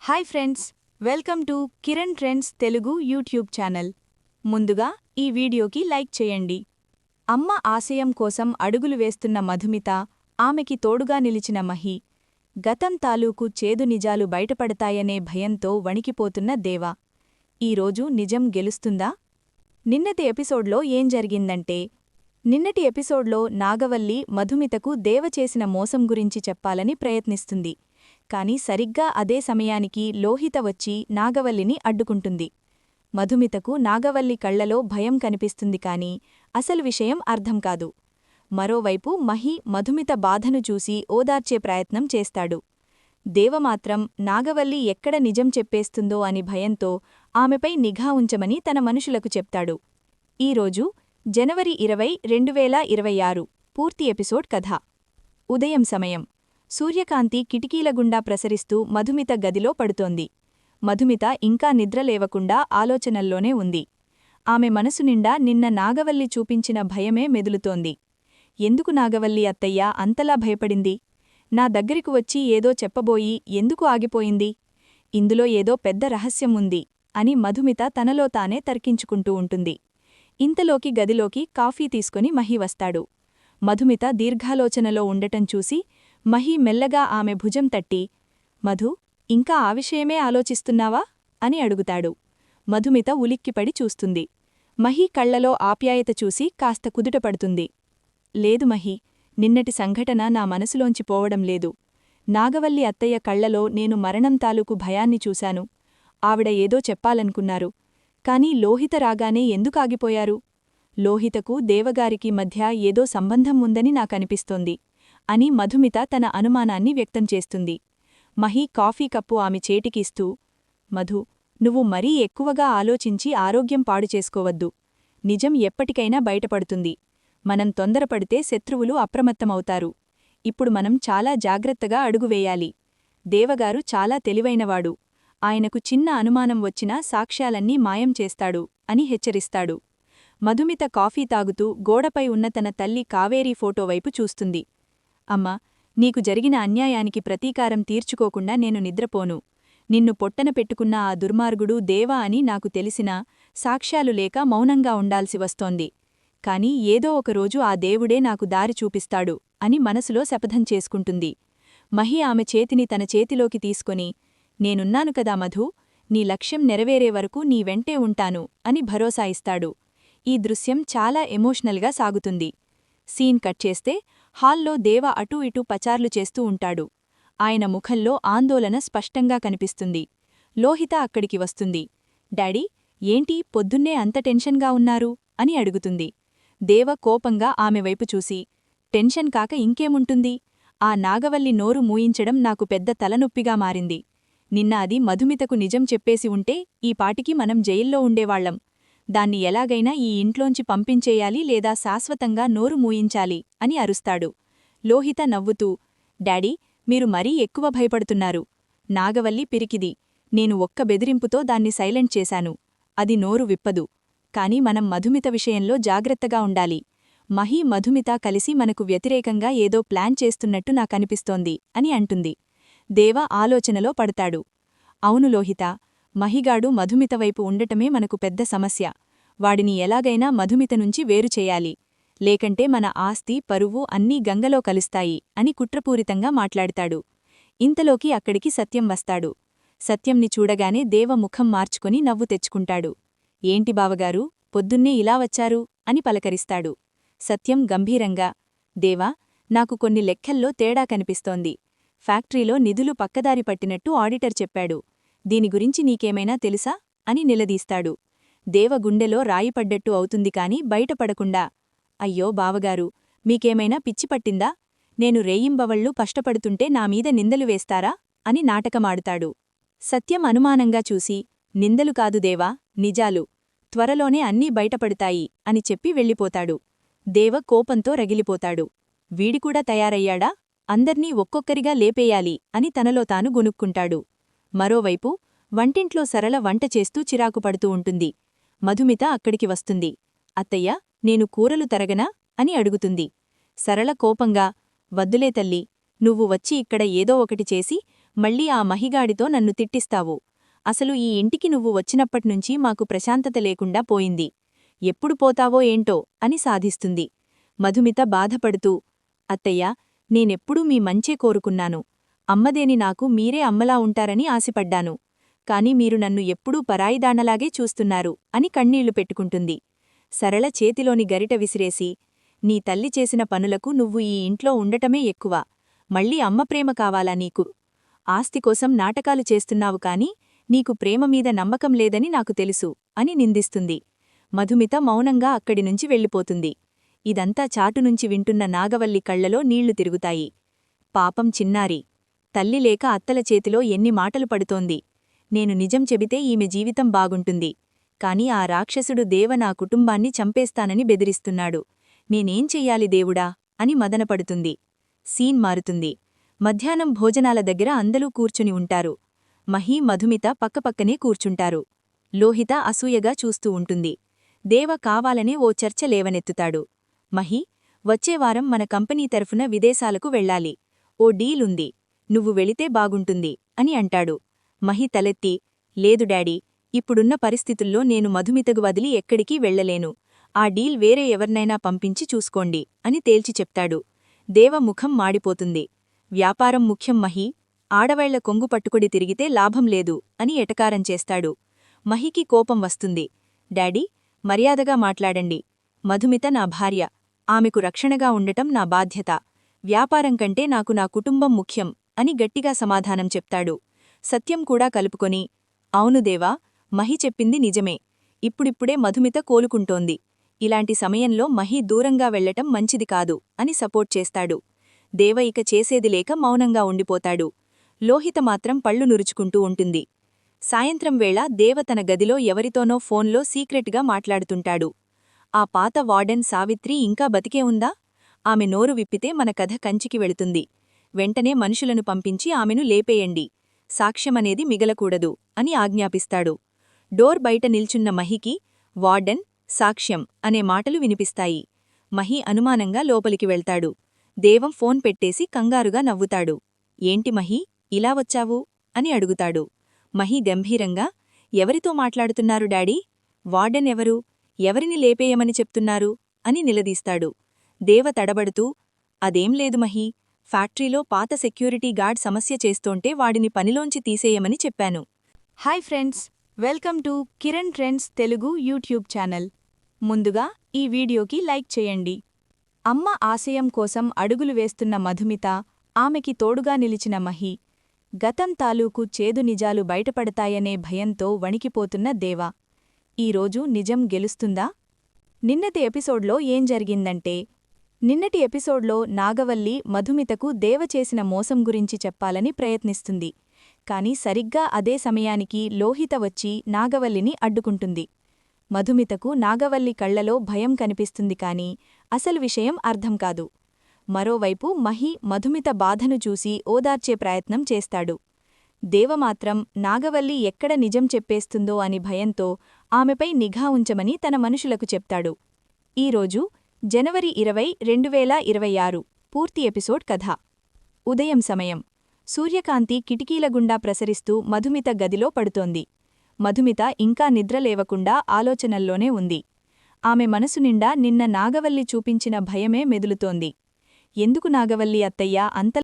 Hi friends, welcome to Kiran trends Telugu YouTube channel. ముందుగా ఈ వీడియోకి లైక్ చేయండి. అమ్మ ఆశయం కోసం అడుగులు వేస్తున్న మధుమిత, ఆమెకి తోడుగా నిలిచిన మహి, గతం తాలూకు చేదు నిజాలు బయటపడతాయనే భయంతో వణికిపోతున్న దేవ. ఈరోజు నిజం గెలుస్తుందా? నిన్నటి ఎపిసోడ్లో ఏం జరిగిందంటే, నిన్నటి ఎపిసోడ్లో నాగవల్లి మధుమితకు దేవ చేసిన మోసం గురించి చెప్పాలని ప్రయత్నిస్తుంది. కాని సరిగ్గా అదే సమయానికి లోహిత వచ్చి నాగవల్లిని అడ్డుకుంటుంది. మధుమితకు నాగవల్లి కళ్లలో భయం కనిపిస్తుంది కాని అసలు విషయం అర్థం కాదు. మరోవైపు మహి మధుమిత బాధను చూసి ఓదార్చే ప్రయత్నం చేస్తాడు. దేవమాత్రం నాగవల్లి ఎక్కడ నిజం చెప్పేస్తుందో అని భయంతో ఆమెపై నిఘా ఉంచమని తన మనుషులకు చెప్తాడు. ఈరోజు జనవరి 20, 2026 పూర్తి ఎపిసోడ్ కథ. ఉదయం సమయం. సూర్యకాంతి కిటికీలగుండా ప్రసరిస్తూ మధుమిత గదిలో పడుతోంది. మధుమిత ఇంకా నిద్రలేవకుండా ఆలోచనల్లోనే ఉంది. ఆమె మనసు నిండా నిన్న నాగవల్లి చూపించిన భయమే మెదులుతోంది. ఎందుకు నాగవల్లి అత్తయ్య అంతలా భయపడింది? నా దగ్గరకు వచ్చి ఏదో చెప్పబోయి ఎందుకు ఆగిపోయింది? ఇందులో ఏదో పెద్ద రహస్యం ఉంది అని మధుమిత తనలో తానే తర్కించుకుంటూ ఉంటుంది. ఇంతలోకి గదిలోకి కాఫీ తీసుకుని మహి వస్తాడు. మధుమిత దీర్ఘాలోచనలో ఉండటం చూసి మహి మెల్లగా ఆమె భుజం తట్టి, మధు, ఇంకా ఆ విషయమే ఆలోచిస్తున్నావా అని అడుగుతాడు. మధుమిత ఉలిక్కిపడి చూస్తుంది. మహి కళ్లలో ఆప్యాయత చూసి కాస్త కుదుటపడుతుంది. లేదు మహి, నిన్నటి సంఘటన నా మనసులోంచి పోవడం లేదు. నాగవల్లి అత్తయ్య కళ్లలో నేను మరణం తాలూకు భయాన్ని చూశాను. ఆవిడ ఏదో చెప్పాలనుకున్నారు. కాని లోహిత రాగానే ఎందుకాగిపోయారు? లోహితకు దేవగారికి మధ్య ఏదో సంబంధం ఉందని నాకనిపిస్తోంది అని మధుమిత తన అనుమానాన్ని వ్యక్తం చేస్తుంది. మహి కాఫీ కప్పు ఆమె చేటికిస్తూ, మధు, నువ్వు మరీ ఎక్కువగా ఆలోచించి ఆరోగ్యం పాడుచేసుకోవద్దు. నిజం ఎప్పటికైనా బయటపడుతుంది. మనం తొందరపడితే శత్రువులు అప్రమత్తమవుతారు. ఇప్పుడు మనం చాలా జాగ్రత్తగా అడుగువేయాలి. దేవగారు చాలా తెలివైనవాడు. ఆయనకు చిన్న అనుమానం వచ్చినా సాక్ష్యాలన్నీ మాయం చేస్తాడు అని హెచ్చరిస్తాడు. మధుమిత కాఫీ తాగుతూ గోడపై ఉన్న తన తల్లి కావేరీ ఫోటోవైపు చూస్తుంది. అమ్మా, నీకు జరిగిన అన్యాయానికి ప్రతీకారం తీర్చుకోకుండా నేను నిద్రపోను. నిన్ను పొట్టన పెట్టుకున్న ఆ దుర్మార్గుడు దేవా అని నాకు తెలిసినా సాక్ష్యాలు లేక మౌనంగా ఉండాల్సి వస్తోంది. కాని ఏదో ఒకరోజు ఆ దేవుడే నాకు దారి చూపిస్తాడు అని మనసులో శపథం చేసుకుంటుంది. మహి ఆమె చేతిని తన చేతిలోకి తీసుకొని, నేనున్నాను కదా మధూ, నీ లక్ష్యం నెరవేరే వరకు నీ వెంటే ఉంటాను అని భరోసా ఇస్తాడు. ఈ దృశ్యం చాలా ఎమోషనల్గా సాగుతుంది. సీన్ కట్ చేస్తే హాల్లో దేవ అటూ ఇటూ పచార్లు చేస్తూ ఉంటాడు. ఆయన ముఖంలో ఆందోళన స్పష్టంగా కనిపిస్తుంది. లోహిత అక్కడికి వస్తుంది. డాడీ, ఏంటి పొద్దున్నే అంత టెన్షన్గా ఉన్నారు అని అడుగుతుంది. దేవ కోపంగా ఆమె వైపు చూసి, టెన్షన్ కాక ఇంకేముంటుంది? ఆ నాగవల్లి నోరు మూయించడం నాకు పెద్ద తలనొప్పిగా మారింది. నిన్న అది మధుమితకు నిజం చెప్పేసి ఉంటే ఈ పాటికి మనం జైల్లో ఉండేవాళ్లం. దాన్ని ఎలాగైనా ఈ ఇంట్లోంచి పంపించేయాలి లేదా శాశ్వతంగా నోరు మూయించాలి అని అరుస్తాడు. లోహిత నవ్వుతూ, డాడీ, మీరు మరీ ఎక్కువ భయపడుతున్నారు. నాగవల్లి పిరికిది. నేను ఒక్క బెదిరింపుతో దాన్ని సైలెంట్ చేశాను. అది నోరు విప్పదు. కాని మనం మధుమిత విషయంలో జాగ్రత్తగా ఉండాలి. మహి మధుమిత కలిసి మనకు వ్యతిరేకంగా ఏదో ప్లాన్ చేస్తున్నట్టు నాకనిపిస్తోంది అని అంటుంది. దేవ ఆలోచనలో పడతాడు. అవును లోహిత, మహిగాడు మధుమిత వైపు ఉండటమే మనకు పెద్ద సమస్య. వాడిని ఎలాగైనా మధుమిత నుంచి వేరుచేయాలి. లేకంటే మన ఆస్తి, పరువు అన్నీ గంగలో కలుస్తాయి అని కుట్రపూరితంగా మాట్లాడతాడు. ఇంతలోకి అక్కడికి సత్యం వస్తాడు. సత్యంని చూడగానే దేవ ముఖం మార్చుకుని నవ్వు తెచ్చుకుంటాడు. ఏంటి బావగారు, పొద్దున్నే ఇలా వచ్చారు అని పలకరిస్తాడు. సత్యం గంభీరంగా, దేవా, నాకు కొన్ని లెక్కల్లో తేడా కనిపిస్తోంది. ఫ్యాక్టరీలో నిధులు పక్కదారి పట్టినట్టు ఆడిటర్ చెప్పాడు. దీని గురించి నీకేమైనా తెలుసా అని నిలదీస్తాడు. దేవ గుండెలో రాయిపడ్డట్టు అవుతుంది కాని బయటపడకుండా, అయ్యో బావగారు, మీకేమైనా పిచ్చిపట్టిందా? నేను రేయింబవళ్ళు కష్టపడుతుంటే నామీద నిందలు వేస్తారా అని నాటకమాడుతాడు. సత్యం అనుమానంగా చూసి, నిందలు కాదు దేవా, నిజాలు. త్వరలోనే అన్నీ బయటపడతాయి అని చెప్పి వెళ్ళిపోతాడు. దేవ కోపంతో రగిలిపోతాడు. వీడికూడా తయారయ్యాడా? అందర్నీ ఒక్కొక్కరిగా లేపేయాలి అని తనలో తాను గొనుక్కుంటాడు. మరోవైపు వంటింట్లో సరళ వంట చేస్తూ చిరాకుపడుతూ ఉంటుంది. మధుమిత అక్కడికి వస్తుంది. అత్తయ్య, నేను కూరలు తరగనా అని అడుగుతుంది. సరళ కోపంగా, వద్దులే తల్లి, నువ్వు వచ్చి ఇక్కడ ఏదో ఒకటి చేసి మళ్ళీ ఆ మహిగాడితో నన్ను తిట్టిస్తావు. అసలు ఈ ఇంటికి నువ్వు వచ్చినప్పట్నుంచి మాకు ప్రశాంతత లేకుండా పోయింది. ఎప్పుడు పోతావో ఏంటో అని సాధిస్తుంది. మధుమిత బాధపడుతూ, అత్తయ్యా, నేనెప్పుడూ మీ మంచే కోరుకున్నాను. అమ్మదేని నాకు మీరే అమ్మలా ఉంటారని ఆశపడ్డాను. కాని మీరు నన్ను ఎప్పుడూ పరాయిదానలాగే చూస్తున్నారు అని కన్నీళ్లు పెట్టుకుంటుంది. సరళ చేతిలోని గరిట విసిరేసి, నీ తల్లి చేసిన పనులకు నువ్వు ఈ ఇంట్లో ఉండటమే ఎక్కువ. మళ్ళీ అమ్మ ప్రేమ కావాలా నీకు? ఆస్తికోసం నాటకాలు చేస్తున్నావు కాని నీకు ప్రేమమీద నమ్మకం లేదని నాకు తెలుసు అని నిందిస్తుంది. మధుమిత మౌనంగా అక్కడినుంచి వెళ్ళిపోతుంది. ఇదంతా చాటునుంచి వింటున్న నాగవల్లి కళ్లలో నీళ్లు తిరుగుతాయి. పాపం చిన్నారి. తల్లి లేక అత్తల చేతిలో ఎన్ని మాటలు పడుతోంది. నేను నిజం చెబితే ఈమె జీవితం బాగుంటుంది. కాని ఆ రాక్షసుడు దేవ నా కుటుంబాన్ని చంపేస్తానని బెదిరిస్తున్నాడు. నేనేం చెయ్యాలి దేవుడా అని మదనపడుతుంది. సీన్ మారుతుంది. మధ్యాహ్నం భోజనాల దగ్గర అందరూ కూర్చుని ఉంటారు. మహీ, మధుమిత పక్కపక్కనే కూర్చుంటారు. లోహిత అసూయగా చూస్తూ ఉంటుంది. దేవ కావాలనే ఓ చర్చ లేవనెత్తుతాడు. మహీ, వచ్చేవారం మన కంపెనీ తరఫున విదేశాలకు వెళ్ళాలి. ఓ డీలుంది. నువ్వు వెళితే బాగుంటుంది అని అంటాడు. మహి తలెత్తి, లేదు డాడీ, ఇప్పుడున్న పరిస్థితుల్లో నేను మధుమితగు వదిలి ఎక్కడికీ వెళ్లలేను. ఆ డీల్ వేరే ఎవర్నైనా పంపించి చూసుకోండి అని తేల్చి చెప్తాడు. దేవ ముఖం మాడిపోతుంది. వ్యాపారం ముఖ్యం మహీ, ఆడవాళ్ల కొంగు పట్టుకుడి తిరిగితే లాభం లేదు అని ఎటకారం చేస్తాడు. మహికి కోపం వస్తుంది. డాడీ, మర్యాదగా మాట్లాడండి. మధుమిత నా భార్య. ఆమెకు రక్షణగా ఉండటం నా బాధ్యత. వ్యాపారం కంటే నాకు నా కుటుంబం ముఖ్యం అని గట్టిగా సమాధానం చెప్తాడు. సత్యం కూడా కలుపుకొని, అవును దేవా, మహి చెప్పింది నిజమే. ఇప్పుడిప్పుడే మధుమిత కోలుకుంటోంది. ఇలాంటి సమయంలో మహి దూరంగా వెళ్లటం మంచిది కాదు అని సపోర్ట్ చేస్తాడు. దేవ ఇక చేసేది లేక మౌనంగా ఉండిపోతాడు. లోహిత మాత్రం పళ్ళు నురుచుకుంటూ ఉంటుంది. సాయంత్రం వేళ దేవ తన గదిలో ఎవరితోనో ఫోన్లో సీక్రెట్గా మాట్లాడుతుంటాడు. ఆ పాత వార్డెన్ సావిత్రి ఇంకా బతికే ఉందా? ఆమె నోరు విప్పితే మన కథ కంచికి వెళుతుంది. వెంటనే మనుషులను పంపించి ఆమెను లేపేయండి. సాక్ష్యమనేది మిగలకూడదు అని ఆజ్ఞాపిస్తాడు. డోర్ బయట నిల్చున్న మహికి వార్డెన్, సాక్ష్యం అనే మాటలు వినిపిస్తాయి. మహి అనుమానంగా లోపలికి వెళ్తాడు. దేవం ఫోన్ పెట్టేసి కంగారుగా నవ్వుతాడు. ఏంటి మహీ, ఇలా వచ్చావు అని అడుగుతాడు. మహి గంభీరంగా, ఎవరితో మాట్లాడుతున్నారు డాడీ? వార్డెన్ ఎవరు? ఎవరిని లేపేయమని చెప్తున్నారు అని నిలదీస్తాడు. దేవ తడబడుతూ, అదేం లేదు మహీ, ఫ్యాక్టరీలో పాత సెక్యూరిటీ గార్డ్ సమస్య చేస్తోంటే వాడిని పనిలోంచి తీసేయమని చెప్పాను. Hi friends, welcome to Kiran trends Telugu YouTube channel. ముందుగా ఈ వీడియోకి లైక్ చేయండి. అమ్మ ఆశయం కోసం అడుగులు వేస్తున్న మధుమిత, ఆమెకి తోడుగా నిలిచిన మహి, గతం తాలూకు చేదు నిజాలు బయటపడతాయనే భయంతో వణికిపోతున్న దేవ. ఈరోజు నిజం గెలుస్తుందా? నిన్నటి ఎపిసోడ్లో ఏం జరిగిందంటే, నిన్నటి ఎపిసోడ్లో నాగవల్లి మధుమితకు దేవ చేసిన మోసం గురించి చెప్పాలని ప్రయత్నిస్తుంది. కాని సరిగ్గా అదే సమయానికి లోహిత వచ్చి నాగవల్లిని అడ్డుకుంటుంది. మధుమితకు నాగవల్లి కళ్లలో భయం కనిపిస్తుంది కాని అసలు విషయం అర్థం కాదు. మరోవైపు మహి మధుమిత బాధను చూసి ఓదార్చే ప్రయత్నం చేస్తాడు. దేవమాత్రం నాగవల్లి ఎక్కడ నిజం చెప్పేస్తుందో అని భయంతో ఆమెపై నిఘా ఉంచమని తన మనుషులకు చెప్తాడు. ఈరోజు జనవరి 20, 2026 పూర్తి ఎపిసోడ్ కథ. ఉదయం సమయం. సూర్యకాంతి కిటికీల గుండా ప్రసరిస్తూ మధుమిత గదిలో పడుతోంది. మధుమిత ఇంకా నిద్రలేవకుండా ఆలోచనల్లోనే ఉంది. ఆమె మనసు నిండా నిన్న నాగవల్లి చూపించిన భయమే మెదులుతోంది. ఎందుకు నాగవల్లి అత్తయ్య అంత